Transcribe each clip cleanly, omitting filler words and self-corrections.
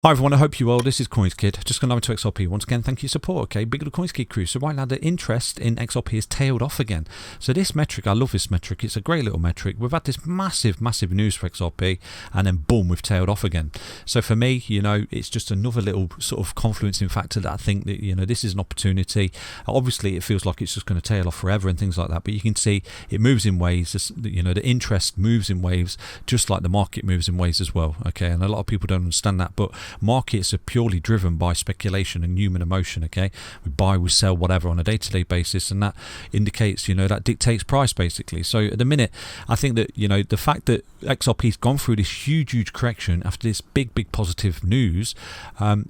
Hi everyone, I hope you're well. This is CoinsKid. Just going over to XRP once again. Thank you for your support. Okay, big little CoinsKid crew. So right now the interest in XRP is tailed off again. So this metric, I love this metric. It's a great little metric. We've had this massive news for XRP, and then boom, we've tailed off again. So for me, it's just another little sort of confluencing factor that I think that this is an opportunity. Obviously, it feels like it's just going to tail off forever and things like that. But you can see it moves in waves. The interest moves in waves, just like the market moves in waves as well. Okay, and a lot of people don't understand that, but markets are purely driven by speculation and human emotion. Okay, we buy, we sell, whatever on a day-to-day basis, and that indicates, that dictates price basically. So at the minute, I think that the fact that XRP's gone through this huge correction after this big positive news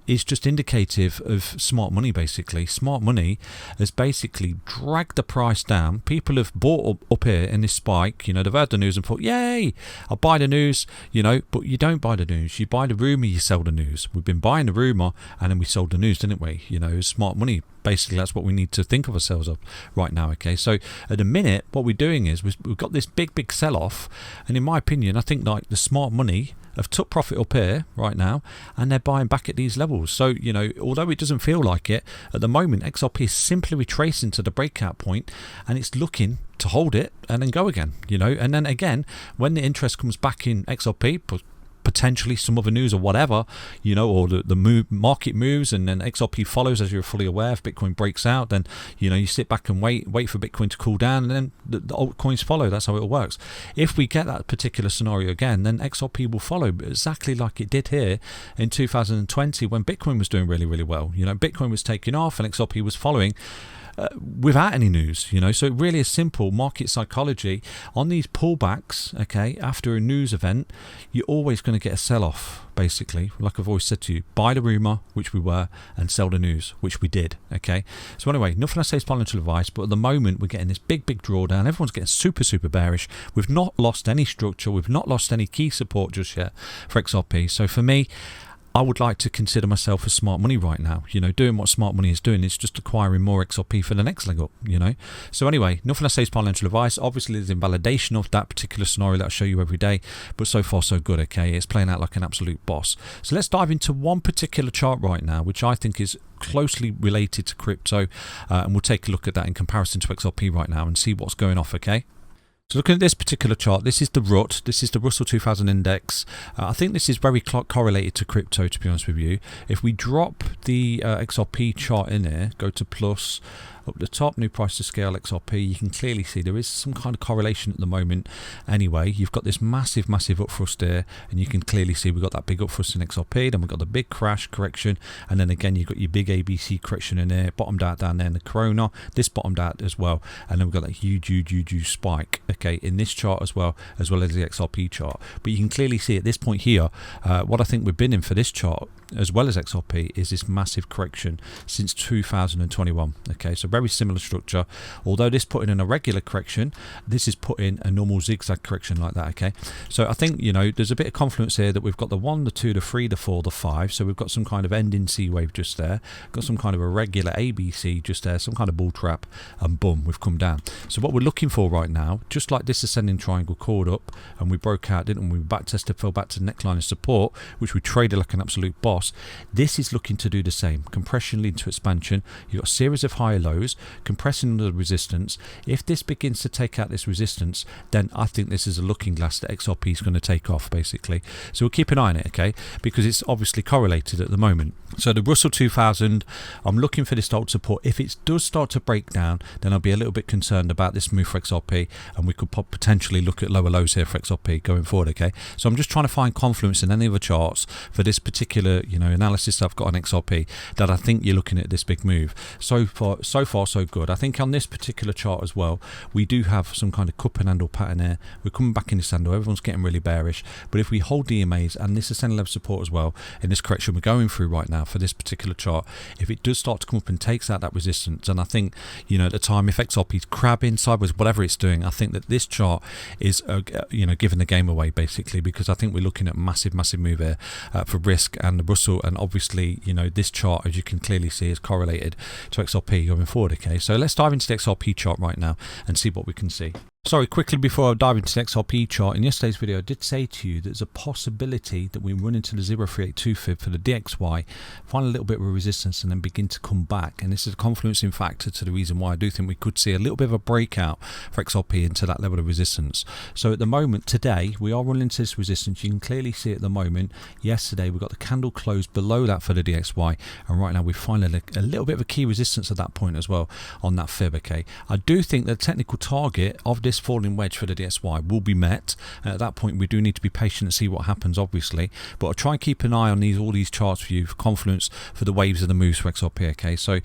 is just indicative of smart money. Basically, smart money has basically dragged the price down. People have bought up here in this spike. They've heard the news and thought, "Yay, I'll buy the news." But you don't buy the news. You buy the rumor. You sell the news. We've been buying the rumor and then we sold the news, didn't we? Smart money. Basically, that's what we need to think of ourselves of right now. Okay, so at the minute, what we're doing is we've got this big sell-off, and in my opinion, I think like the smart money have took profit up here right now, and they're buying back at these levels. So although it doesn't feel like it at the moment, XRP is simply retracing to the breakout point, and it's looking to hold it and then go again. And then again, when the interest comes back in XRP, potentially some other news or whatever, or the market moves and then XRP follows, as you're fully aware. If Bitcoin breaks out, then you sit back and wait for Bitcoin to cool down, and then the altcoins follow. That's how it works. If we get that particular scenario again, then XRP will follow exactly like it did here in 2020 when Bitcoin was doing really well. Bitcoin was taking off and XRP was following without any news. So it really is simple market psychology. On these pullbacks, okay, after a news event, you're always going to get a sell-off. Basically, like I've always said to you, buy the rumor, which we were, and sell the news, which we did. Okay, so anyway, nothing I say is financial advice, but at the moment we're getting this big drawdown. Everyone's getting super bearish. We've not lost any structure, we've not lost any key support just yet for XRP. So for me, I would like to consider myself as smart money right now. Doing what smart money is doing is just acquiring more XRP for the next leg up, So anyway, nothing I say is financial advice. Obviously, there's invalidation of that particular scenario that I show you every day, but so far so good, okay? It's playing out like an absolute boss. So let's dive into one particular chart right now, which I think is closely related to crypto, and we'll take a look at that in comparison to XRP right now and see what's going off, okay? So looking at this particular chart, this is the RUT, this is the Russell 2000 index. I think this is very correlated to crypto, to be honest with you. If we drop the XRP chart in here, go to plus, up the top, new price to scale XRP, you can clearly see there is some kind of correlation at the moment. Anyway, you've got this massive up thrust here, and you can clearly see we've got that big up thrust in XRP, then we've got the big crash correction, and then again you've got your big ABC correction in there, bottomed out down there in the corona, this bottomed out as well, and then we've got that huge spike, okay, in this chart as well as the XRP chart. But you can clearly see at this point here, what I think we've been in for this chart as well as XRP is this massive correction since 2021. Okay, so very similar structure. Although this put in a regular correction, this is put in a normal zigzag correction like that. Okay, so I think there's a bit of confluence here that we've got the 1, the 2, the 3, the 4, the 5. So we've got some kind of ending C wave just there, got some kind of a regular ABC just there, some kind of bull trap, and boom, we've come down. So what we're looking for right now, just like this ascending triangle called up and we broke out, didn't we? We back tested, fell back to the neckline of support, which we traded like an absolute boss. This is looking to do the same. Compression leading to expansion. You've got a series of high lows, compressing under the resistance. If this begins to take out this resistance, then I think this is a looking glass that XRP is going to take off, basically. So we'll keep an eye on it, okay? Because it's obviously correlated at the moment. So the Russell 2000, I'm looking for this to hold support. If it does start to break down, then I'll be a little bit concerned about this move for XRP, and we could potentially look at lower lows here for XRP going forward, okay? So I'm just trying to find confluence in any of the charts for this particular, analysis that I've got on XRP that I think you're looking at this big move. So far so good. I think on this particular chart as well, we do have some kind of cup and handle pattern here. We're coming back in this handle. Everyone's getting really bearish, but if we hold the EMAs and this ascending level support as well in this correction we're going through right now for this particular chart, if it does start to come up and takes out that resistance, and I think at the time, if XRP is crabbing sideways, whatever it's doing, I think that this chart is giving the game away basically, because I think we're looking at massive move here for risk and the Russell, and obviously this chart, as you can clearly see, is correlated to XRP going forward. Okay, so let's dive into the XRP chart right now and see what we can see. Sorry, quickly before I dive into the XRP chart, in yesterday's video I did say to you there's a possibility that we run into the 0382 fib for the DXY, find a little bit of a resistance and then begin to come back, and this is a confluencing factor to the reason why I do think we could see a little bit of a breakout for XRP into that level of resistance. So at the moment today we are running into this resistance. You can clearly see at the moment, yesterday we got the candle closed below that for the DXY, and right now we find a little bit of a key resistance at that point as well on that fib. Okay, I do think the technical target of this falling wedge for the DXY will be met, and at that point we do need to be patient and see what happens, obviously, but I'll try and keep an eye on all these charts for you for confluence for the waves of the moves for XRP. Okay, so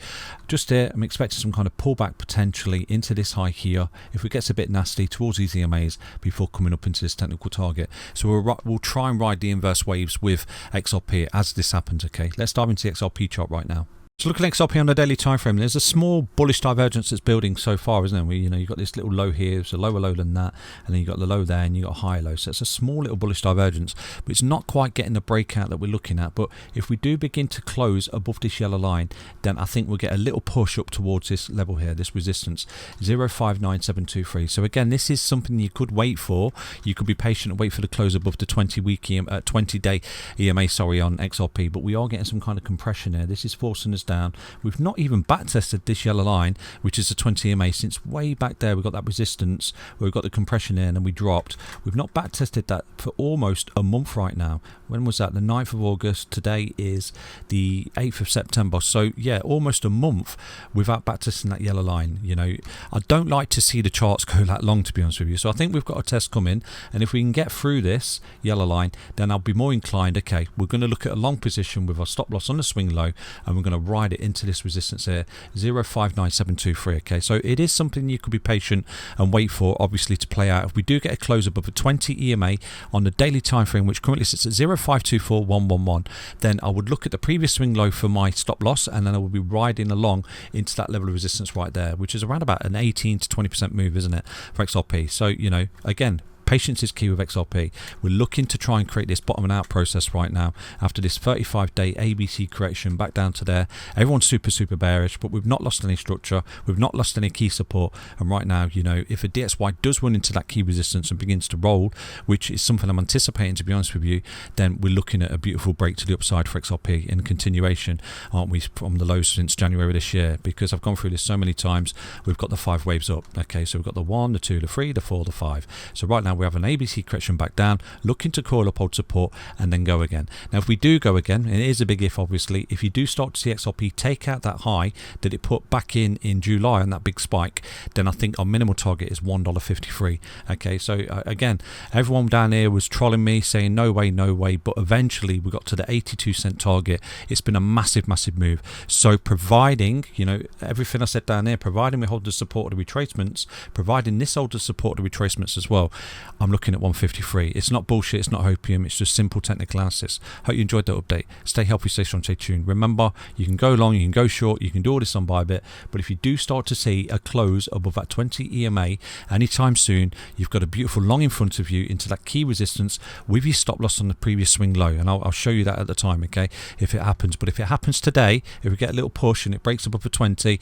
just here I'm expecting some kind of pullback potentially into this high here if it gets a bit nasty towards these EMAs before coming up into this technical target. So we'll try and ride the inverse waves with XRP as this happens. Okay, let's dive into the XRP chart right now. So looking at XRP on the daily time frame, there's a small bullish divergence that's building so far, isn't there? You've got this little low here, it's a lower low than that, and then you've got the low there, and you've got a higher low. So it's a small little bullish divergence, but it's not quite getting the breakout that we're looking at. But if we do begin to close above this yellow line, then I think we'll get a little push up towards this level here, this resistance, 059723. So again, this is something you could wait for. You could be patient and wait for the close above the 20-day EMA, on XRP, but we are getting some kind of compression there. This is forcing us down. We've not even back tested this yellow line, which is the 20 EMA, since way back there. We've got that resistance where we've got the compression there and then we dropped. We've not back tested that for almost a month right now. When was that? The 9th of August. Today is the 8th of September. So yeah, almost a month without back testing that yellow line. I don't like to see the charts go that long, to be honest with you. So I think we've got a test coming, and if we can get through this yellow line, then I'll be more inclined. Okay, we're going to look at a long position with our stop loss on the swing low, and we're going to ride it into this resistance here, 059723. Okay, so it is something you could be patient and wait for, obviously, to play out. If we do get a close above a 20 EMA on the daily time frame, which currently sits at 0524111, then I would look at the previous swing low for my stop loss, and then I will be riding along into that level of resistance right there, which is around about an 18 to 20% move, isn't it, for XRP? So again, patience is key with XRP. We're looking to try and create this bottoming out process right now after this 35-day ABC correction back down to there. Everyone's super bearish, but we've not lost any structure. We've not lost any key support. And right now, if a DXY does run into that key resistance and begins to roll, which is something I'm anticipating, to be honest with you, then we're looking at a beautiful break to the upside for XRP in continuation, aren't we, from the lows since January this year? Because I've gone through this so many times. We've got the 5 waves up. Okay, so we've got the 1, the 2, the 3, the 4, the 5. So right now we have an ABC correction back down, looking to coil up, hold support, and then go again. Now if we do go again, and it is a big if, obviously, if you do start to see XRP take out that high that it put back in July on that big spike, then I think our minimal target is $1.53. Okay, so again, everyone down here was trolling me saying no way, but eventually we got to the 82-cent target. It's been a massive move. So providing, everything I said down there, providing we hold the support of the retracements, providing this holds the support of the retracements as well, I'm looking at 153. It's not bullshit, it's not hopium, it's just simple technical analysis. Hope you enjoyed that update. Stay healthy, stay strong, stay tuned. Remember, you can go long, you can go short, you can do all this on Bybit, but if you do start to see a close above that 20 EMA anytime soon, you've got a beautiful long in front of you into that key resistance with your stop loss on the previous swing low, and I'll show you that at the time, okay, if it happens. But if it happens today, if we get a little push and it breaks above the 20,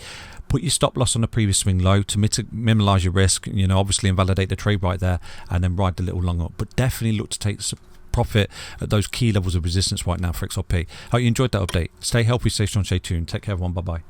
put your stop loss on the previous swing low to minimize your risk, obviously invalidate the trade right there, and then ride the little long up. But definitely look to take some profit at those key levels of resistance right now for XRP. Hope you enjoyed that update. Stay healthy, stay strong, stay tuned. Take care, everyone. Bye bye.